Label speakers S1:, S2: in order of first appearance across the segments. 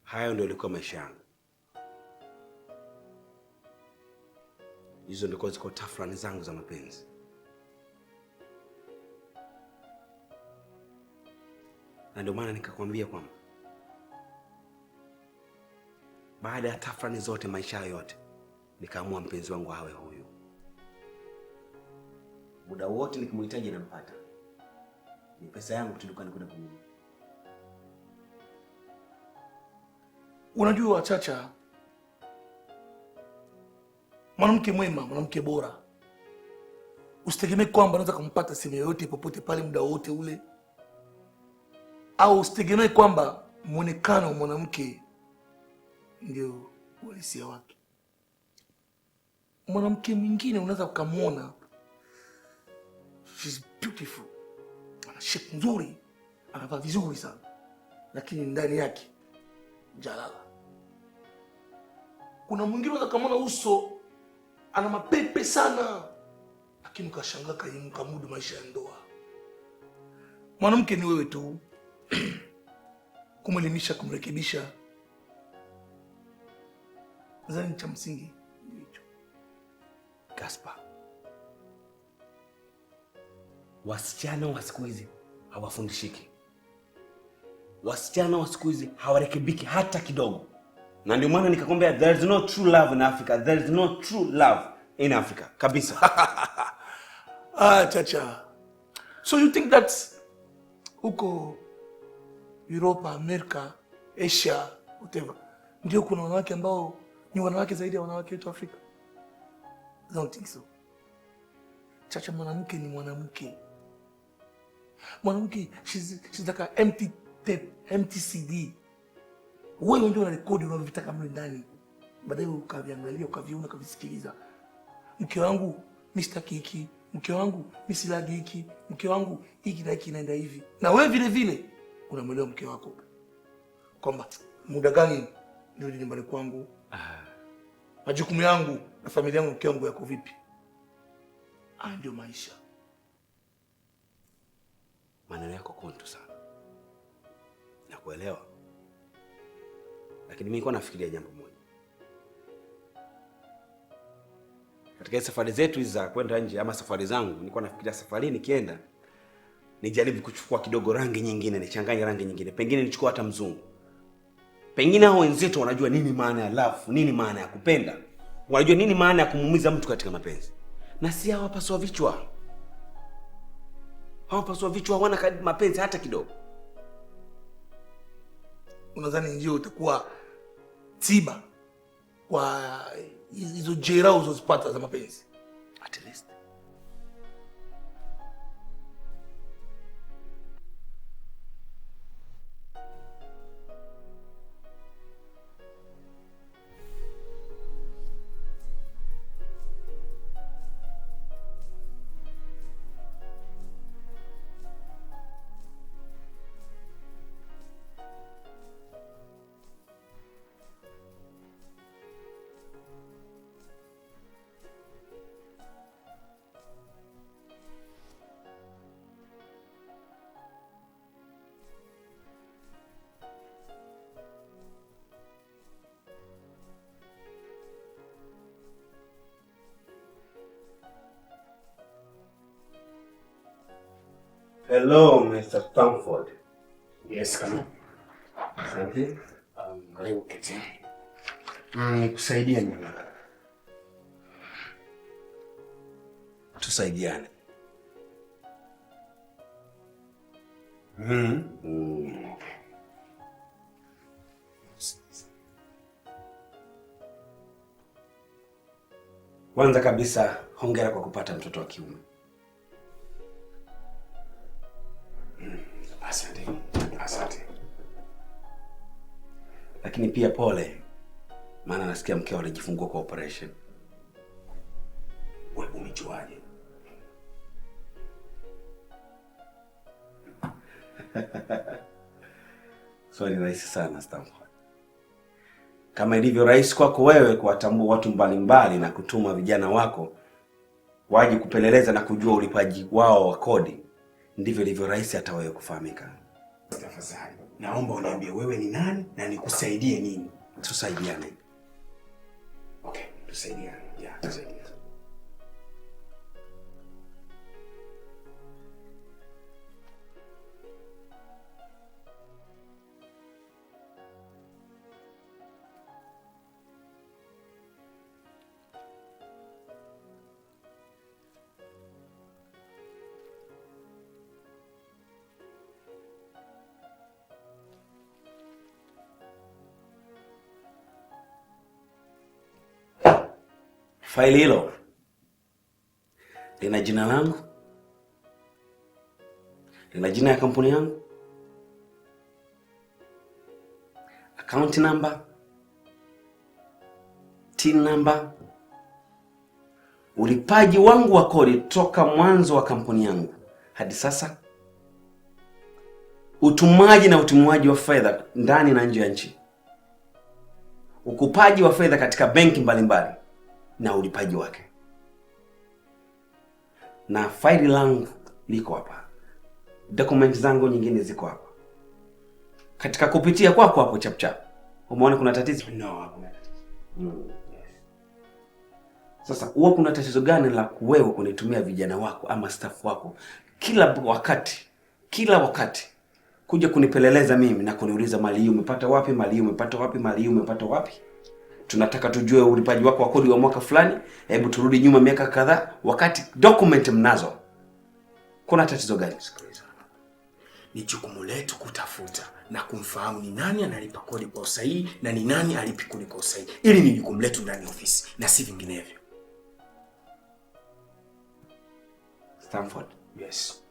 S1: Hayo ndio yalikuwa maisha yangu. Hizo ndio ziko tafrani zangu za mapenzi. Na ndio maana nikakwambia kwamba baada ya tafrani zote maisha yote nikaamua mpenzi wangu awe huyu. Muda wote nikimhitaji nampata. Ni pesa yangu tu dukani kwenda kununua.
S2: Unajua Chacha, mwanamke mwema, mwanamke bora, usitegemee kwamba unaweza kumpata sehemu yoyote popote pale muda wote ule, au usitegemee kwamba muonekano wa mwanamke ndio uhalisia wake. Mwanamke mwingine unaweza ukamwona she's beautiful, ana shape nzuri, anavaa vizuri sana, lakini ndani yake jalala. Kuna mwingine unaweza kumwona uso ana mapepe sana, lakini ukashangaa kaimuka mudu maisha ya ndoa. Mwanamke ni wewe tu kumwelimisha, kumrekebisha. Nadhani cha msingi hicho.
S1: Gaspar, wasichana wa siku hizi hawafundishiki. Wasichana wa siku hizi hawarekebiki hata kidogo. Na ndio maana nikakwambia there is no true love in Africa. There is no true love in Africa. Kabisa.
S2: Chacha. So you think that huko Europa, Amerika, Asia, whatever, ndio kuna wanawake ambao ni wanawake zaidi ya wanawake wetu Afrika? I don't think so. Chacha, mwanamke ni mwanamke. Mwanamke, she's like an empty tape, empty CD. Wewe ndio unarekodi unavyotaka mle ndani. Baadaye ukaviangalia, ukaviona, ukavisikiliza. Mke wangu Mr. Kiki, mke wangu Mr. Giki, mke wangu hiki na hiki inaenda hivi. Na wewe vile vile unamwelewa mke wako kwamba muda gani ndio nyumbani kwangu, majukumu yangu na familia yangu, mke wangu yako vipi. Ndio maisha.
S1: Maneno yako kontu sana. Nakuelewa. Lakini mimi nilikuwa nafikiria jambo moja. Katika safari zetu hizi za kwenda nje ama safari zangu, nilikuwa nafikiria safari nikienda nijaribu kuchukua kidogo rangi nyingine, nichanganye rangi nyingine. Pengine nichukue hata mzungu. Pengine hao wenzetu wanajua nini maana ya love, nini maana ya kupenda. Wanajua nini maana ya kumuumiza mtu katika mapenzi. Na si hawa paswa vichwa. Hawa paswa vichwa hawana mapenzi hata kidogo.
S2: Unadhani ndio utakuwa tiba kwa hizo jeraha uzozipata za mapenzi?
S1: At least. Hello, Mr. Stanford.
S3: Yes, come on.
S1: Asante.
S3: Karibu kiti. Nikusaidia nini?
S1: Tusaidiane. Kwanza kabisa, hongera kwa kupata mtoto wa kiume.
S3: Asante. Asante.
S1: Lakini pia pole, maana nasikia mkeo alijifungua kwa operation.
S3: Wewe umejuaje?
S1: Swali rahisi sana, Stanford. Kama ilivyo rahisi kwako wewe kuwatambua watu mbalimbali na kutuma vijana wako waje kupeleleza na kujua ulipaji wao wa kodi, ndivyo ilivyo rahisi hata wewe kufahamika.
S3: Tafadhali. naomba uniambie wewe ni nani na nikusaidie nini?
S1: Tusaidiane.
S3: Okay, tusaidiane. Yeah, tusaidiane.
S1: Faili hilo lina jina langu, lina jina ya kampuni yangu, account number, TIN number, ulipaji wangu wa kodi toka mwanzo wa kampuni yangu hadi sasa, utumaji na utumiaji wa fedha ndani na nje ya nchi, ukupaji wa fedha katika benki mbalimbali na ulipaji wake. Na faili langu liko hapa. Document zangu nyingine ziko hapa. Katika kupitia kwako hapo chapchap, umeona kuna tatizo?
S3: No, hakuna tatizo.
S1: Yes. Sasa huwa kuna tatizo gani la wewe kunitumia vijana wako ama staff wako kila wakati kuja kunipeleleza mimi na kuniuliza mali hii umepata wapi, mali hii umepata wapi, mali hii umepata wapi? Tunataka tujue ulipaji wako wa kodi wa mwaka fulani, hebu turudi nyuma miaka kadhaa, wakati document mnazo. Kuna tatizo gani?
S3: Sikiliza. Ni jukumu letu kutafuta na kumfahamu ni nani analipa kodi kwa usahihi na ni nani alipi kodi kwa usahihi. Ili ni jukumu letu ndani ya ofisi na si vinginevyo.
S1: Stanford.
S3: Yes.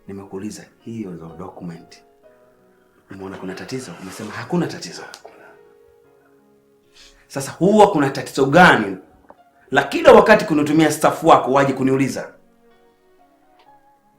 S1: Nimekuuliza hiyo document. Umeona kuna tatizo? Umesema hakuna tatizo. Sasa huwa kuna tatizo gani la kila wakati kunitumia staff wako waje kuniuliza?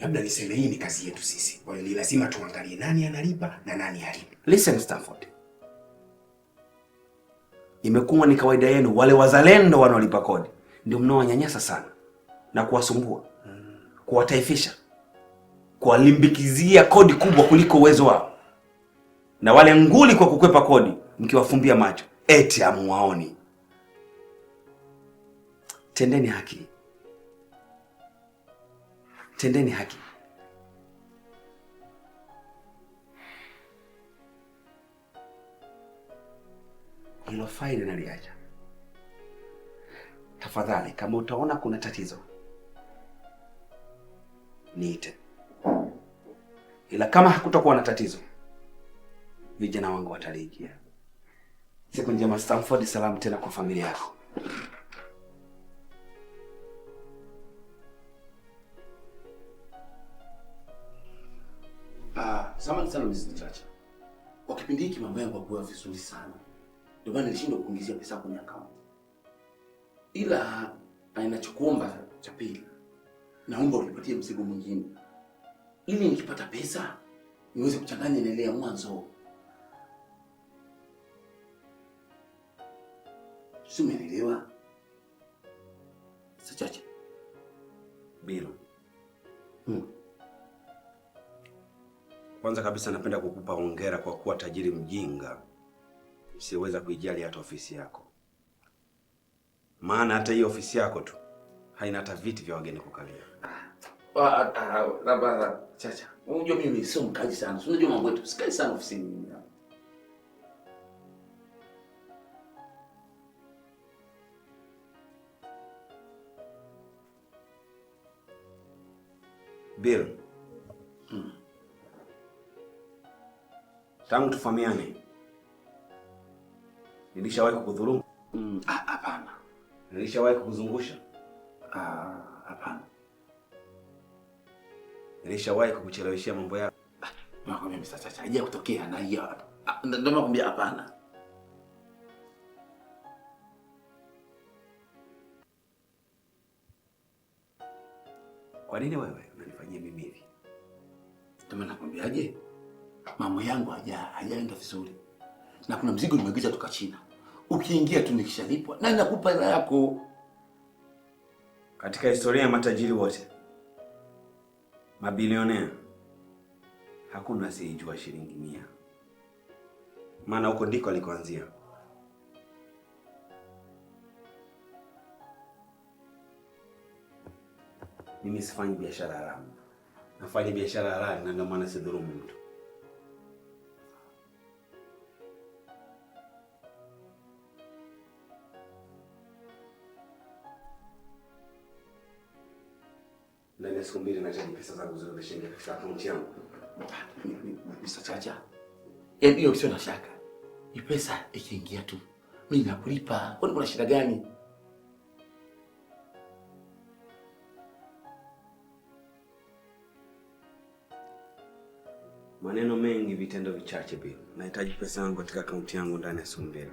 S3: Labda niseme hii ni kazi yetu sisi. Kwa hiyo lazima tuangalie nani analipa na nani halipi.
S1: Listen Stanford. Imekuwa ni kawaida yenu wale wazalendo wanaolipa kodi ndio mnaowanyanyasa sana na kuwasumbua, kuwataifisha, kuwalimbikizia kodi kubwa kuliko uwezo wao. Na wale nguli kwa kukwepa kodi mkiwafumbia macho eti hamuwaoni. Tendeni haki. Tendeni haki. Hilo faili naliacha. Tafadhali kama utaona kuna tatizo niite. Ila kama hakutakuwa na tatizo, vijana wangu wataliingia. Siku njema Stanford, salamu tena kwa familia yako.
S4: Samahani sana Mr. Chacha. Kwa kipindi hiki mambo yangu hayakuwa vizuri sana. Ndio maana nilishindwa kuingizia pesa kwenye account. Ila ninachokuomba cha pili, naomba unipatie mzigo mwingine. Ili nikipata pesa niweze kuchanganya na ile ya mwanzo. Si umeelewa? Mr. Chacha.
S1: Bilo. Kwanza kabisa napenda kukupa hongera kwa kuwa tajiri mjinga siweza kuijali hata ofisi yako. Maana hata hii ofisi yako tu haina hata viti vya wageni kukalia.
S4: Labda Chacha, unajua mimi sio mkaji sana. Unajua mambo yetu, sikai sana ofisini.
S1: Bill. Tangu tufahamiane, nilishawahi kukudhulumu?
S4: Hapana.
S1: Nilishawahi kukuzungusha?
S4: Hapana.
S1: Nilishawahi kukucheleweshia mambo yako?
S4: Nakwambia Mr. Chacha, haija kutokea na hiyo. Ndio nakwambia hapana.
S1: Kwa nini wewe unanifanyia mimi hivi?
S4: Ndio nakwambiaje? Mambo yangu hajaenda vizuri. Na kuna mzigo nimeagiza kutoka China. Ukiingia tu nikishalipwa na nakupa hela yako.
S1: Katika historia ya matajiri wote, mabilionea, hakuna asiyejua shilingi 100. Maana huko ndiko alikoanzia. Mimi sifanyi biashara haramu. Nafanya biashara halali na ndio maana sidhulumu mtu. Ndani ya siku 2 nahitaji pesa zangu zote shilingi katika akaunti yangu.
S4: Mr. Chacha, yaani hiyo sio na shaka. Hii pesa ikiingia tu, mimi nakulipa. Kwani kuna shida gani?
S1: Maneno mengi, vitendo vichache. Pia nahitaji pesa yangu katika akaunti yangu ndani ya siku 2.